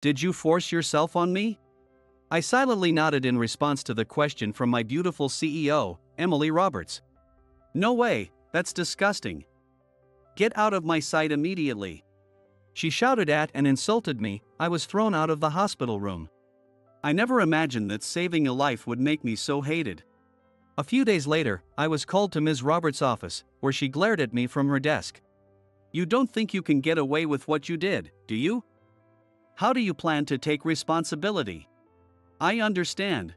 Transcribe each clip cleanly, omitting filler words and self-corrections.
Did you force yourself on me? I silently nodded in response to the question from my beautiful CEO, Emily Roberts. No way, that's disgusting. Get out of my sight immediately. She shouted at and insulted me. I was thrown out of the hospital room. I never imagined that saving a life would make me so hated. A few days later, I was called to Ms. Roberts' office, where she glared at me from her desk. You don't think you can get away with what you did, do you? How do you plan to take responsibility? I understand.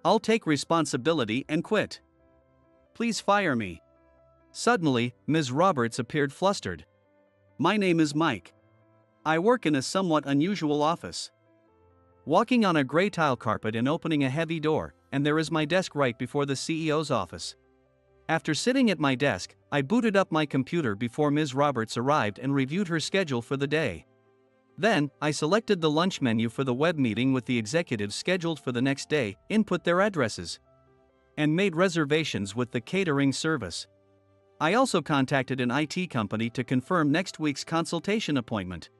I'll take responsibility and quit. Please fire me. Suddenly, Ms. Roberts appeared flustered. My name is Mike. I work in a somewhat unusual office. Walking on a gray tile carpet and opening a heavy door, and there is my desk right before the CEO's office. After sitting at my desk, I booted up my computer before Ms. Roberts arrived and reviewed her schedule for the day. Then, I selected the lunch menu for the web meeting with the executives scheduled for the next day, input their addresses, and made reservations with the catering service. I also contacted an IT company to confirm next week's consultation appointment.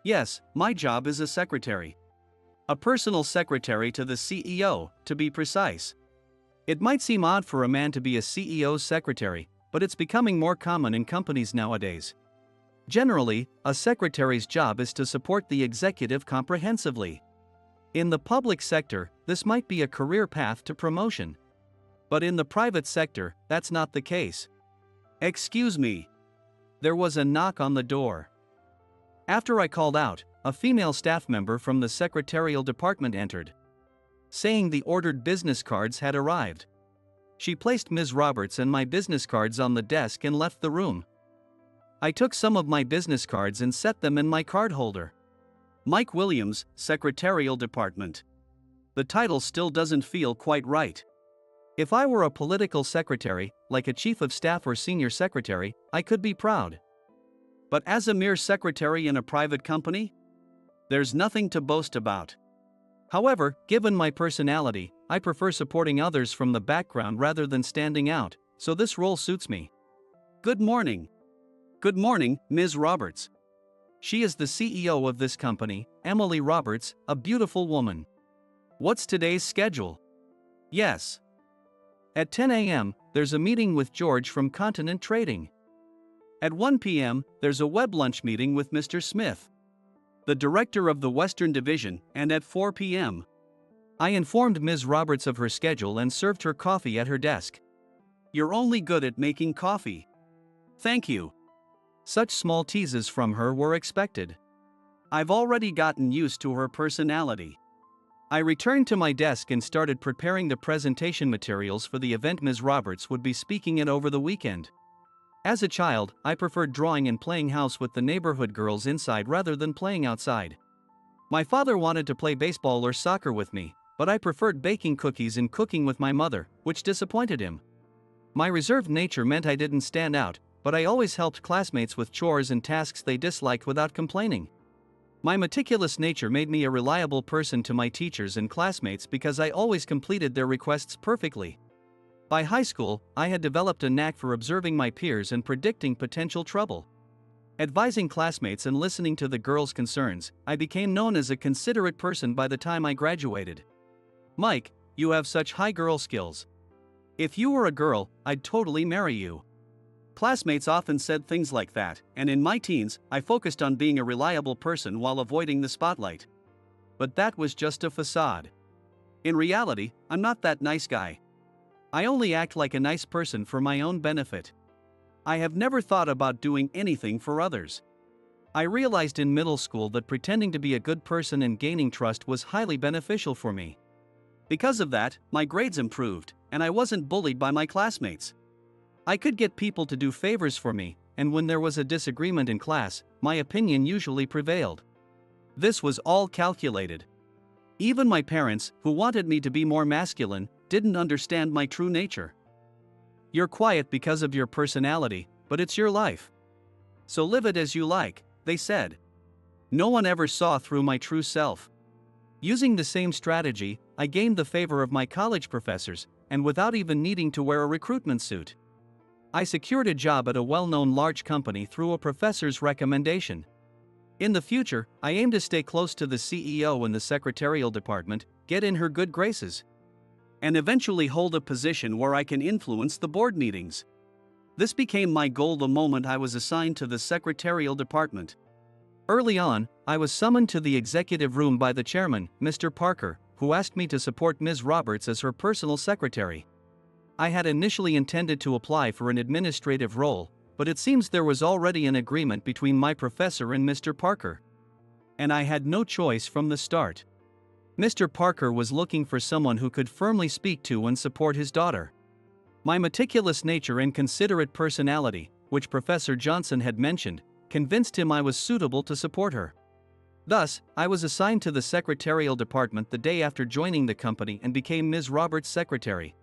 Yes, my job is a secretary. A personal secretary to the CEO, to be precise. It might seem odd for a man to be a CEO's secretary, but it's becoming more common in companies nowadays. Generally, a secretary's job is to support the executive comprehensively. In the public sector, this might be a career path to promotion. But in the private sector, that's not the case. Excuse me. There was a knock on the door. After I called out, a female staff member from the secretarial department entered, saying the ordered business cards had arrived. She placed Ms. Roberts and my business cards on the desk and left the room. I took some of my business cards and set them in my card holder. Mike Williams, Secretarial Department. The title still doesn't feel quite right. If I were a political secretary, like a chief of staff or senior secretary, I could be proud. But as a mere secretary in a private company? There's nothing to boast about. However, given my personality, I prefer supporting others from the background rather than standing out, so this role suits me. Good morning. Good morning, Ms. Roberts. She is the CEO of this company, Emily Roberts, a beautiful woman. What's today's schedule? Yes. At 10 a.m., there's a meeting with George from Continent Trading. At 1 p.m., there's a web lunch meeting with Mr. Smith, the director of the Western Division, and at 4 p.m. I informed Ms. Roberts of her schedule and served her coffee at her desk. You're only good at making coffee. Thank you. Such small teases from her were expected. I've already gotten used to her personality. I returned to my desk and started preparing the presentation materials for the event Ms. Roberts would be speaking at over the weekend. As a child, I preferred drawing and playing house with the neighborhood girls inside rather than playing outside. My father wanted to play baseball or soccer with me, but I preferred baking cookies and cooking with my mother, which disappointed him. My reserved nature meant I didn't stand out, but I always helped classmates with chores and tasks they disliked without complaining. My meticulous nature made me a reliable person to my teachers and classmates because I always completed their requests perfectly. By high school, I had developed a knack for observing my peers and predicting potential trouble. Advising classmates and listening to the girls' concerns, I became known as a considerate person by the time I graduated. Mike, you have such high girl skills. If you were a girl, I'd totally marry you. Classmates often said things like that, and in my teens, I focused on being a reliable person while avoiding the spotlight. But that was just a facade. In reality, I'm not that nice guy. I only act like a nice person for my own benefit. I have never thought about doing anything for others. I realized in middle school that pretending to be a good person and gaining trust was highly beneficial for me. Because of that, my grades improved, and I wasn't bullied by my classmates. I could get people to do favors for me, and when there was a disagreement in class, my opinion usually prevailed. This was all calculated. Even my parents, who wanted me to be more masculine, didn't understand my true nature. You're quiet because of your personality, but it's your life. So live it as you like, they said. No one ever saw through my true self. Using the same strategy, I gained the favor of my college professors, and without even needing to wear a recruitment suit. I secured a job at a well-known large company through a professor's recommendation. In the future, I aim to stay close to the CEO in the secretarial department, get in her good graces, and eventually hold a position where I can influence the board meetings. This became my goal the moment I was assigned to the secretarial department. Early on, I was summoned to the executive room by the chairman, Mr. Parker, who asked me to support Ms. Roberts as her personal secretary. I had initially intended to apply for an administrative role, but it seems there was already an agreement between my professor and Mr. Parker, and I had no choice from the start. Mr. Parker was looking for someone who could firmly speak to and support his daughter. My meticulous nature and considerate personality, which Professor Johnson had mentioned, convinced him I was suitable to support her. Thus, I was assigned to the secretarial department the day after joining the company and became Ms. Roberts' secretary.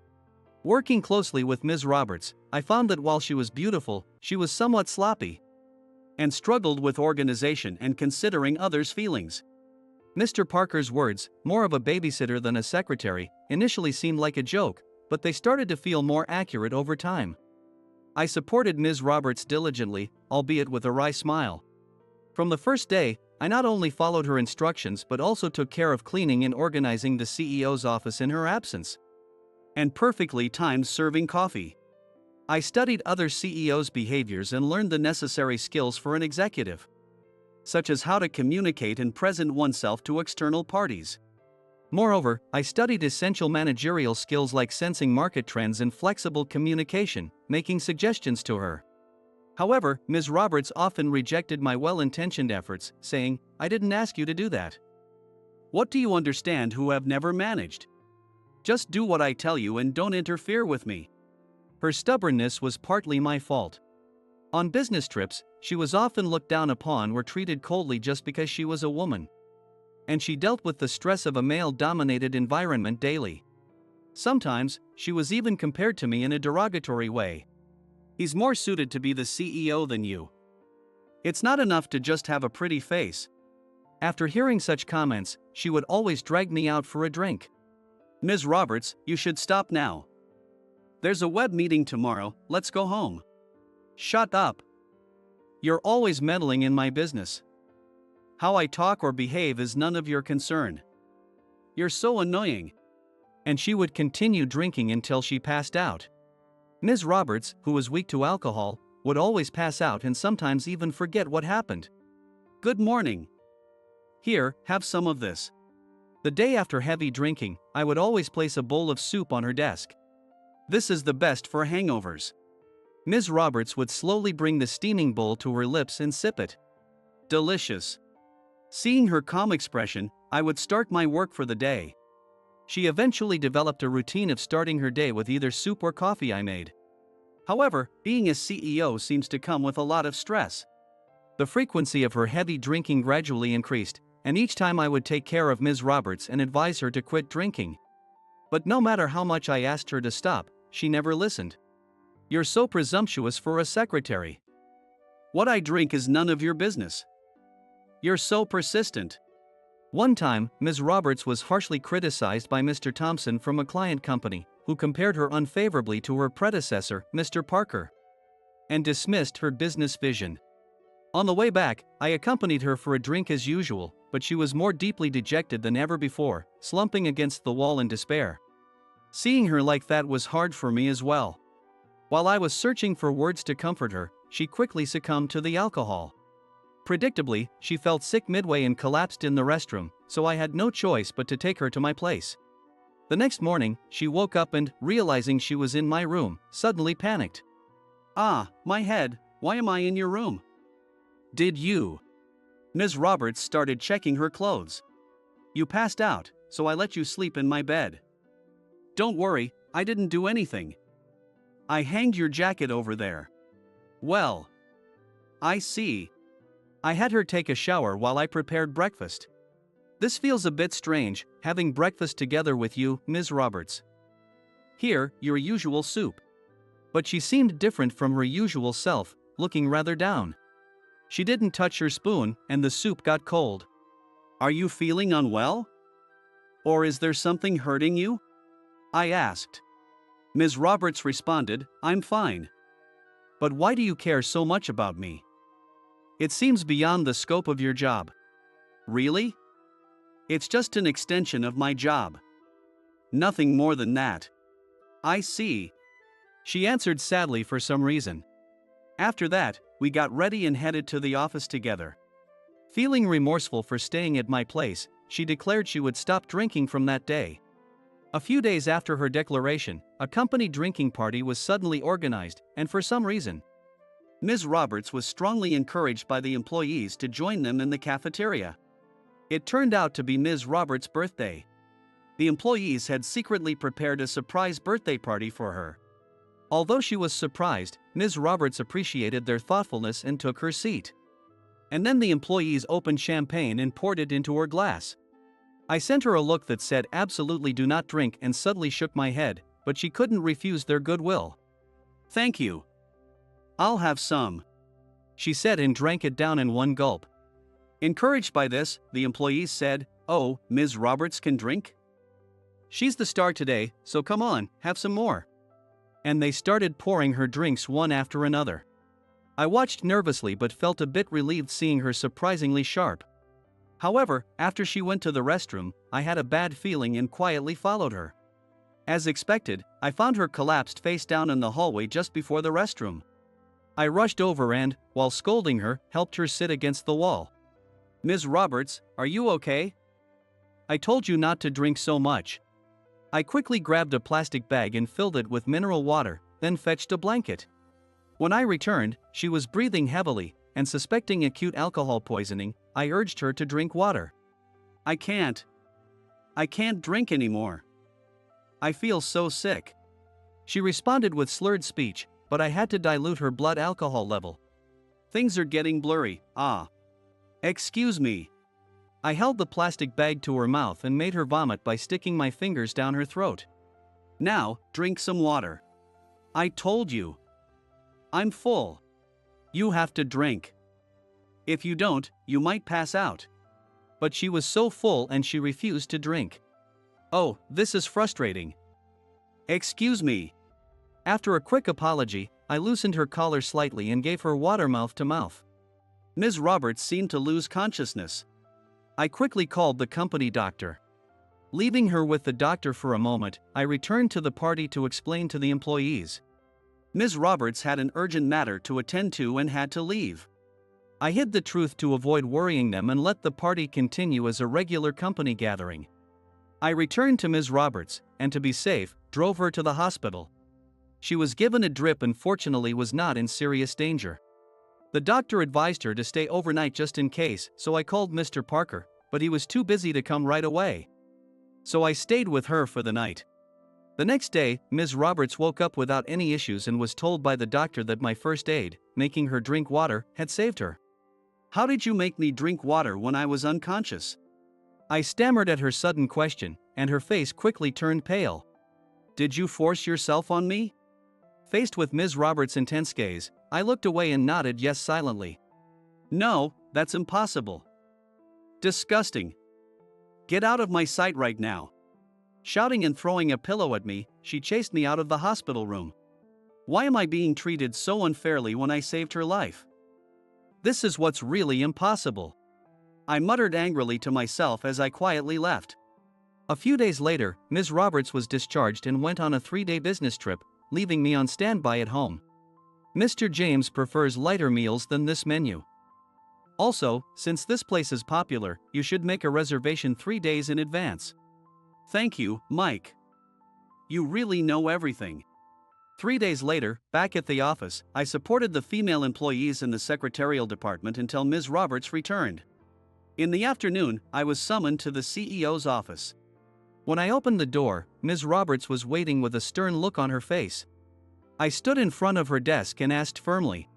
Working closely with Ms. Roberts, I found that while she was beautiful, she was somewhat sloppy and struggled with organization and considering others' feelings. Mr. Parker's words, more of a babysitter than a secretary, initially seemed like a joke, but they started to feel more accurate over time. I supported Ms. Roberts diligently, albeit with a wry smile. From the first day, I not only followed her instructions but also took care of cleaning and organizing the CEO's office in her absence, and perfectly timed serving coffee. I studied other CEOs' behaviors and learned the necessary skills for an executive, such as how to communicate and present oneself to external parties. Moreover, I studied essential managerial skills like sensing market trends and flexible communication, making suggestions to her. However, Ms. Roberts often rejected my well-intentioned efforts, saying, "I didn't ask you to do that. What do you understand who have never managed? Just do what I tell you and don't interfere with me." Her stubbornness was partly my fault. On business trips, she was often looked down upon or treated coldly just because she was a woman, and she dealt with the stress of a male-dominated environment daily. Sometimes, she was even compared to me in a derogatory way. "He's more suited to be the CEO than you. It's not enough to just have a pretty face." After hearing such comments, she would always drag me out for a drink. "Ms. Roberts, you should stop now. There's a web meeting tomorrow, let's go home." "Shut up. You're always meddling in my business. How I talk or behave is none of your concern. You're so annoying." And she would continue drinking until she passed out. Ms. Roberts, who was weak to alcohol, would always pass out and sometimes even forget what happened. "Good morning. Here, have some of this." The day after heavy drinking, I would always place a bowl of soup on her desk. "This is the best for hangovers." Ms. Roberts would slowly bring the steaming bowl to her lips and sip it. Delicious. Seeing her calm expression, I would start my work for the day. She eventually developed a routine of starting her day with either soup or coffee I made. However, being a CEO seems to come with a lot of stress. The frequency of her heavy drinking gradually increased, and each time I would take care of Ms. Roberts and advise her to quit drinking. But no matter how much I asked her to stop, she never listened. "You're so presumptuous for a secretary. What I drink is none of your business. You're so persistent." One time, Ms. Roberts was harshly criticized by Mr. Thompson from a client company, who compared her unfavorably to her predecessor, Mr. Parker, and dismissed her business vision. On the way back, I accompanied her for a drink as usual, but she was more deeply dejected than ever before, slumping against the wall in despair. Seeing her like that was hard for me as well. While I was searching for words to comfort her, she quickly succumbed to the alcohol. Predictably, she felt sick midway and collapsed in the restroom, so I had no choice but to take her to my place. The next morning, she woke up and, realizing she was in my room, suddenly panicked. "Ah, my head, why am I in your room?" "Did you?" Ms. Roberts started checking her clothes. "You passed out, so I let you sleep in my bed." "Don't worry, I didn't do anything. I hanged your jacket over there." "Well, I see." I had her take a shower while I prepared breakfast. "This feels a bit strange, having breakfast together with you, Ms. Roberts. Here, your usual soup." But she seemed different from her usual self, looking rather down. She didn't touch her spoon, and the soup got cold. "Are you feeling unwell? Or is there something hurting you?" I asked. Ms. Roberts responded, "I'm fine." "But why do you care so much about me?" It seems beyond the scope of your job. Really? It's just an extension of my job. Nothing more than that. I see. She answered sadly for some reason. After that, we got ready and headed to the office together. Feeling remorseful for staying at my place, she declared she would stop drinking from that day. A few days after her declaration, a company drinking party was suddenly organized, and for some reason, Ms. Roberts was strongly encouraged by the employees to join them in the cafeteria. It turned out to be Ms. Roberts' birthday. The employees had secretly prepared a surprise birthday party for her. Although she was surprised, Ms. Roberts appreciated their thoughtfulness and took her seat. And then the employees opened champagne and poured it into her glass. I sent her a look that said absolutely do not drink and subtly shook my head, but she couldn't refuse their goodwill. Thank you. I'll have some, she said and drank it down in one gulp. Encouraged by this, the employees said, "Oh, Ms. Roberts can drink? She's the star today, so come on, have some more." And they started pouring her drinks one after another. I watched nervously but felt a bit relieved seeing her surprisingly sharp. However, after she went to the restroom, I had a bad feeling and quietly followed her. As expected, I found her collapsed face down in the hallway just before the restroom. I rushed over and, while scolding her, helped her sit against the wall. "Ms. Roberts, are you okay? I told you not to drink so much." I quickly grabbed a plastic bag and filled it with mineral water, then fetched a blanket. When I returned, she was breathing heavily, and suspecting acute alcohol poisoning, I urged her to drink water. I can't drink anymore. I feel so sick." She responded with slurred speech, but I had to dilute her blood alcohol level. "Things are getting blurry, Excuse me." I held the plastic bag to her mouth and made her vomit by sticking my fingers down her throat. "Now, drink some water. I told you. I'm full. You have to drink. If you don't, you might pass out." But she was so full and she refused to drink. Oh, this is frustrating. "Excuse me." After a quick apology, I loosened her collar slightly and gave her water mouth to mouth. Ms. Roberts seemed to lose consciousness. I quickly called the company doctor. Leaving her with the doctor for a moment, I returned to the party to explain to the employees. Ms. Roberts had an urgent matter to attend to and had to leave. I hid the truth to avoid worrying them and let the party continue as a regular company gathering. I returned to Ms. Roberts, and to be safe, drove her to the hospital. She was given a drip and fortunately was not in serious danger. The doctor advised her to stay overnight just in case, so I called Mr. Parker, but he was too busy to come right away. So I stayed with her for the night. The next day, Ms. Roberts woke up without any issues and was told by the doctor that my first aid, making her drink water, had saved her. "How did you make me drink water when I was unconscious?" I stammered at her sudden question, and her face quickly turned pale. "Did you force yourself on me?" Faced with Ms. Roberts' intense gaze, I looked away and nodded yes silently. "No, that's impossible. Disgusting. Get out of my sight right now." Shouting and throwing a pillow at me, she chased me out of the hospital room. Why am I being treated so unfairly when I saved her life? This is what's really impossible. I muttered angrily to myself as I quietly left. A few days later, Ms. Roberts was discharged and went on a 3-day business trip, leaving me on standby at home. Mr. James prefers lighter meals than this menu. Also, since this place is popular, you should make a reservation 3 days in advance. Thank you, Mike. You really know everything. 3 days later, back at the office, I supported the female employees in the secretarial department until Ms. Roberts returned. In the afternoon, I was summoned to the CEO's office. When I opened the door, Ms. Roberts was waiting with a stern look on her face. I stood in front of her desk and asked firmly,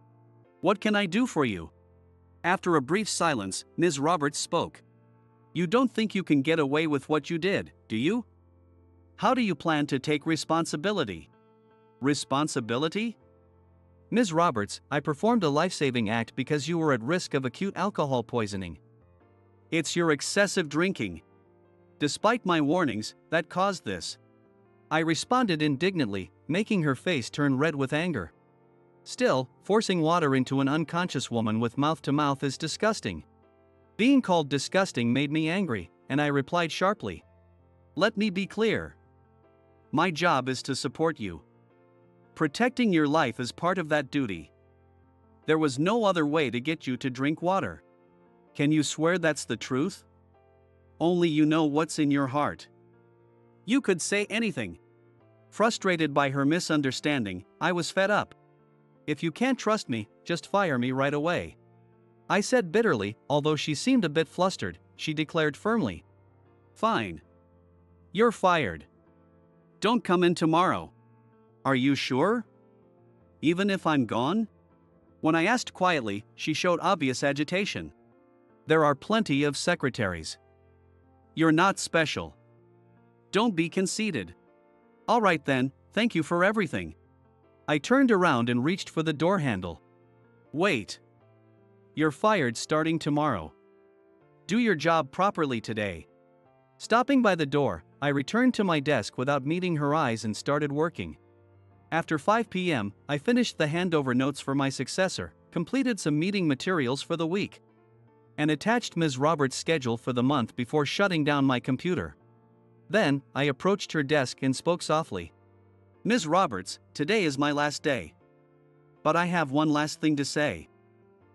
"What can I do for you?" After a brief silence, Ms. Roberts spoke. "You don't think you can get away with what you did, do you? How do you plan to take responsibility?" Responsibility? "Ms. Roberts, I performed a life-saving act because you were at risk of acute alcohol poisoning. It's your excessive drinking. Despite my warnings, that caused this." I responded indignantly, making her face turn red with anger. Still, forcing water into an unconscious woman with mouth to mouth is disgusting. Being called disgusting made me angry, and I replied sharply. Let me be clear. My job is to support you. Protecting your life is part of that duty. There was no other way to get you to drink water. Can you swear that's the truth? Only you know what's in your heart. You could say anything. Frustrated by her misunderstanding, I was fed up. If you can't trust me, just fire me right away. I said bitterly, although she seemed a bit flustered. She declared firmly. Fine. You're fired. Don't come in tomorrow. Are you sure? Even if I'm gone? When I asked quietly, she showed obvious agitation. There are plenty of secretaries. You're not special. Don't be conceited. All right then, thank you for everything. I turned around and reached for the door handle. Wait. You're fired starting tomorrow. Do your job properly today. Stopping by the door, I returned to my desk without meeting her eyes and started working. After 5 p.m., I finished the handover notes for my successor, completed some meeting materials for the week, and attached Ms. Roberts' schedule for the month before shutting down my computer. Then, I approached her desk and spoke softly. Ms. Roberts, today is my last day. But I have one last thing to say.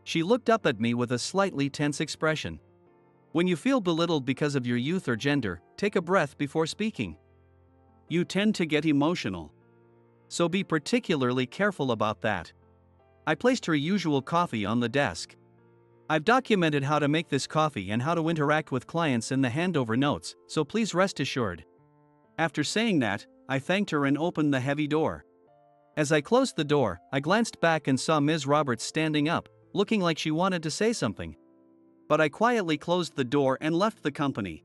She looked up at me with a slightly tense expression. When you feel belittled because of your youth or gender, take a breath before speaking. You tend to get emotional. So be particularly careful about that. I placed her usual coffee on the desk. I've documented how to make this coffee and how to interact with clients in the handover notes, so please rest assured. After saying that, I thanked her and opened the heavy door. As I closed the door, I glanced back and saw Ms. Roberts standing up, looking like she wanted to say something. But I quietly closed the door and left the company.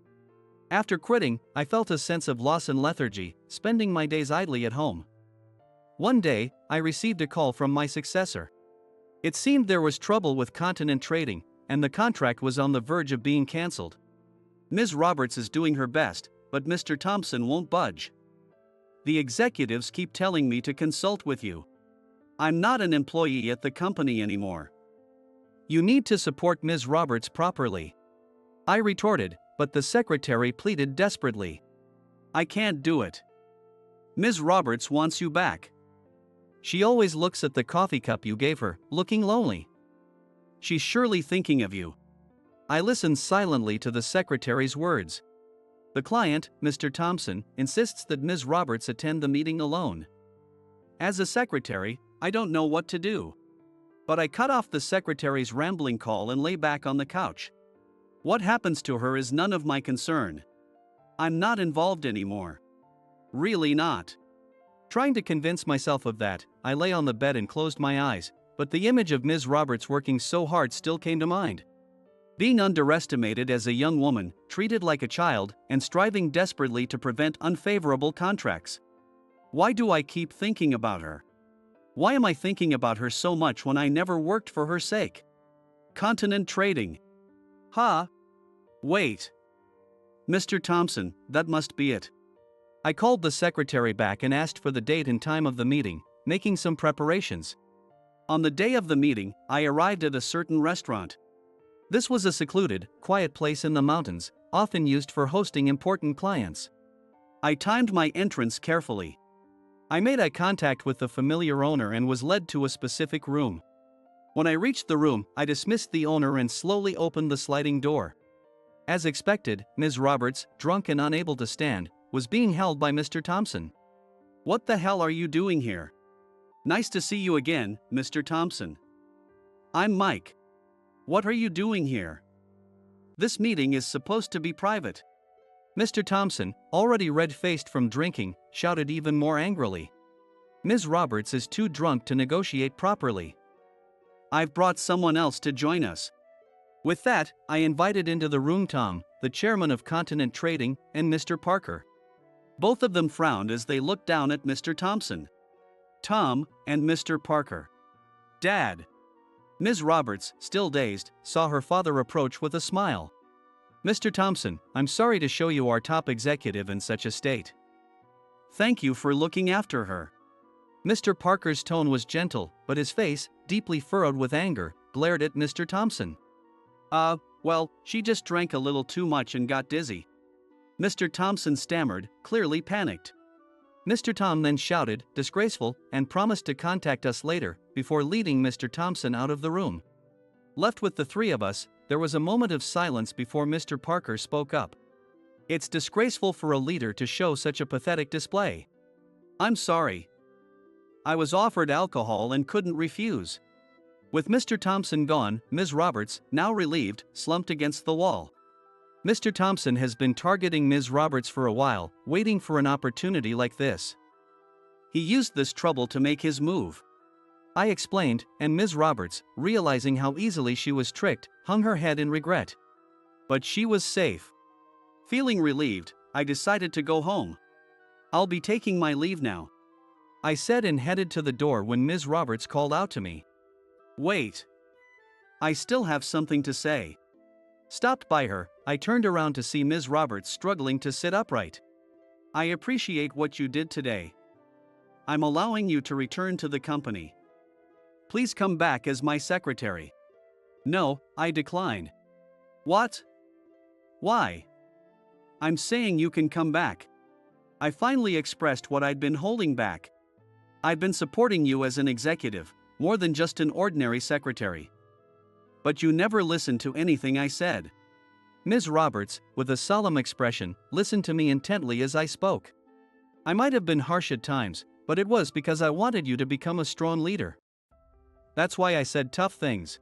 After quitting, I felt a sense of loss and lethargy, spending my days idly at home. One day, I received a call from my successor. It seemed there was trouble with Continent Trading, and the contract was on the verge of being cancelled. Ms. Roberts is doing her best, but Mr. Thompson won't budge. The executives keep telling me to consult with you. I'm not an employee at the company anymore. You need to support Ms. Roberts properly. I retorted, but the secretary pleaded desperately. I can't do it. Ms. Roberts wants you back. She always looks at the coffee cup you gave her, looking lonely. She's surely thinking of you. I listened silently to the secretary's words. The client, Mr. Thompson, insists that Ms. Roberts attend the meeting alone. As a secretary, I don't know what to do. But I cut off the secretary's rambling call and lay back on the couch. What happens to her is none of my concern. I'm not involved anymore. Really not. Trying to convince myself of that, I lay on the bed and closed my eyes, but the image of Ms. Roberts working so hard still came to mind. Being underestimated as a young woman, treated like a child, and striving desperately to prevent unfavorable contracts. Why do I keep thinking about her? Why am I thinking about her so much when I never worked for her sake? Continent Trading. Wait. Mr. Thompson, that must be it. I called the secretary back and asked for the date and time of the meeting, making some preparations. On the day of the meeting, I arrived at a certain restaurant. This was a secluded, quiet place in the mountains, often used for hosting important clients. I timed my entrance carefully. I made eye contact with the familiar owner and was led to a specific room. When I reached the room, I dismissed the owner and slowly opened the sliding door. As expected, Ms. Roberts, drunk and unable to stand, was being held by Mr. Thompson. What the hell are you doing here? Nice to see you again, Mr. Thompson. I'm Mike. What are you doing here? This meeting is supposed to be private. Mr. Thompson, already red-faced from drinking, shouted even more angrily. Ms. Roberts is too drunk to negotiate properly. I've brought someone else to join us. With that, I invited into the room Tom, the chairman of Continent Trading, and Mr. Parker. Both of them frowned as they looked down at Mr. Thompson. Tom and Mr. Parker. Dad. Ms. Roberts, still dazed, saw her father approach with a smile. Mr. Thompson, I'm sorry to show you our top executive in such a state. Thank you for looking after her. Mr. Parker's tone was gentle, but his face, deeply furrowed with anger, glared at Mr. Thompson. Well, she just drank a little too much and got dizzy. Mr. Thompson stammered, clearly panicked. Mr. Tom then shouted, disgraceful, and promised to contact us later, before leading Mr. Thompson out of the room. Left with the three of us, there was a moment of silence before Mr. Parker spoke up. It's disgraceful for a leader to show such a pathetic display. I'm sorry. I was offered alcohol and couldn't refuse. With Mr. Thompson gone, Ms. Roberts, now relieved, slumped against the wall. Mr. Thompson has been targeting Ms. Roberts for a while, waiting for an opportunity like this. He used this trouble to make his move. I explained, and Ms. Roberts, realizing how easily she was tricked, hung her head in regret. But she was safe. Feeling relieved, I decided to go home. I'll be taking my leave now, I said, and headed to the door when Ms. Roberts called out to me. Wait. I still have something to say. Stopped by her, I turned around to see Ms. Roberts struggling to sit upright. I appreciate what you did today. I'm allowing you to return to the company. Please come back as my secretary. No, I decline. What? Why? I'm saying you can come back. I finally expressed what I'd been holding back. I've been supporting you as an executive, more than just an ordinary secretary. But you never listened to anything I said. Ms. Roberts, with a solemn expression, listened to me intently as I spoke. I might have been harsh at times, but it was because I wanted you to become a strong leader. That's why I said tough things.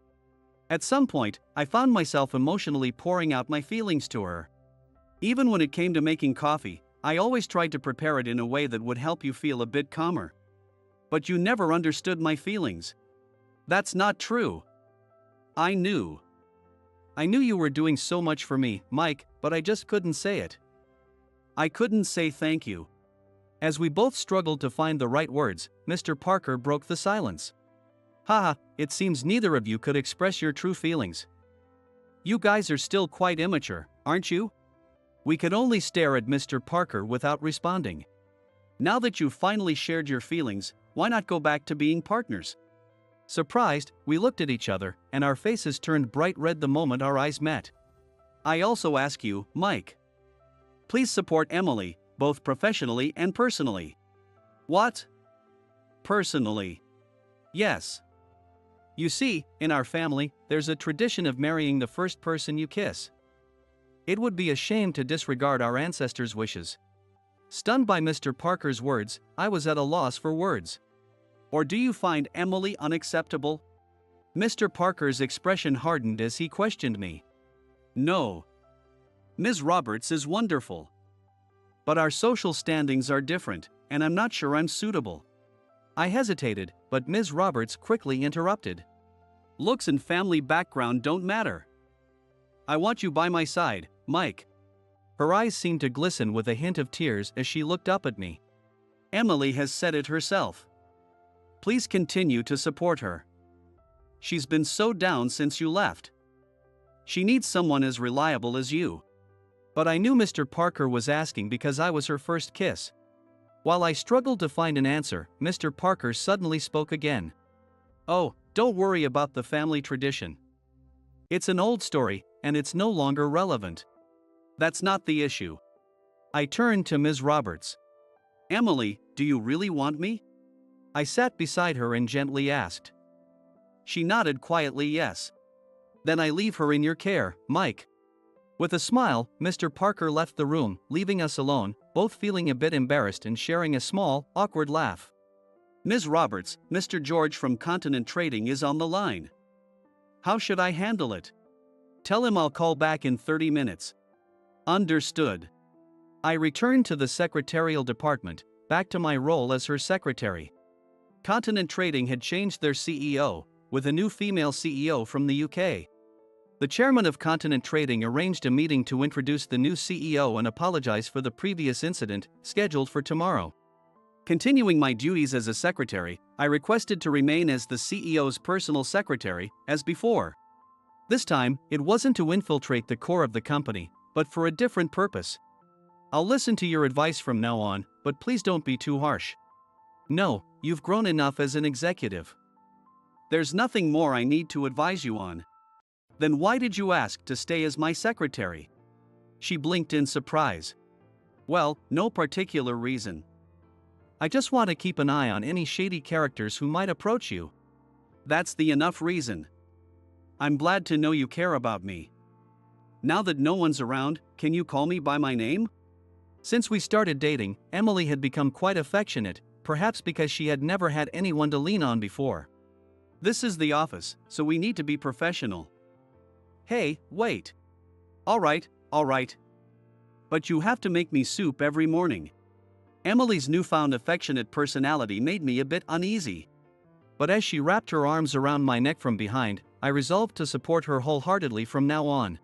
At some point, I found myself emotionally pouring out my feelings to her. Even when it came to making coffee, I always tried to prepare it in a way that would help you feel a bit calmer. But you never understood my feelings. That's not true. I knew you were doing so much for me, Mike, but I just couldn't say it. I couldn't say thank you. As we both struggled to find the right words, Mr. Parker broke the silence. Haha, it seems neither of you could express your true feelings. You guys are still quite immature, aren't you? We could only stare at Mr. Parker without responding. Now that you've finally shared your feelings, why not go back to being partners? Surprised, we looked at each other, and our faces turned bright red the moment our eyes met. I also ask you, Mike. Please support Emily, both professionally and personally. What? Personally. Yes. You see, in our family, there's a tradition of marrying the first person you kiss. It would be a shame to disregard our ancestors' wishes. Stunned by Mr. Parker's words, I was at a loss for words. Or do you find Emily unacceptable? Mr. Parker's expression hardened as he questioned me. No. Ms. Roberts is wonderful. But our social standings are different, and I'm not sure I'm suitable. I hesitated, but Ms. Roberts quickly interrupted. Looks and family background don't matter. I want you by my side, Mike. Her eyes seemed to glisten with a hint of tears as she looked up at me. Emily has said it herself. Please continue to support her. She's been so down since you left. She needs someone as reliable as you. But I knew Mr. Parker was asking because I was her first kiss. While I struggled to find an answer, Mr. Parker suddenly spoke again. Oh, don't worry about the family tradition. It's an old story, and it's no longer relevant. That's not the issue. I turned to Ms. Roberts. Emily, do you really want me? I sat beside her and gently asked. She nodded quietly yes. Then I leave her in your care, Mike. With a smile, Mr. Parker left the room, leaving us alone, both feeling a bit embarrassed and sharing a small, awkward laugh. Ms. Roberts, Mr. George from Continent Trading is on the line. How should I handle it? Tell him I'll call back in 30 minutes. Understood. I returned to the secretarial department, back to my role as her secretary. Continent Trading had changed their CEO, with a new female CEO from the UK. The chairman of Continent Trading arranged a meeting to introduce the new CEO and apologize for the previous incident, scheduled for tomorrow. Continuing my duties as a secretary, I requested to remain as the CEO's personal secretary, as before. This time, it wasn't to infiltrate the core of the company, but for a different purpose. I'll listen to your advice from now on, but please don't be too harsh. No, you've grown enough as an executive. There's nothing more I need to advise you on. Then why did you ask to stay as my secretary? She blinked in surprise. Well, no particular reason. I just want to keep an eye on any shady characters who might approach you. That's the enough reason. I'm glad to know you care about me. Now that no one's around, can you call me by my name? Since we started dating, Emily had become quite affectionate, perhaps because she had never had anyone to lean on before. This is the office, so we need to be professional. Hey, wait. All right. But you have to make me soup every morning. Emily's newfound affectionate personality made me a bit uneasy. But as she wrapped her arms around my neck from behind, I resolved to support her wholeheartedly from now on.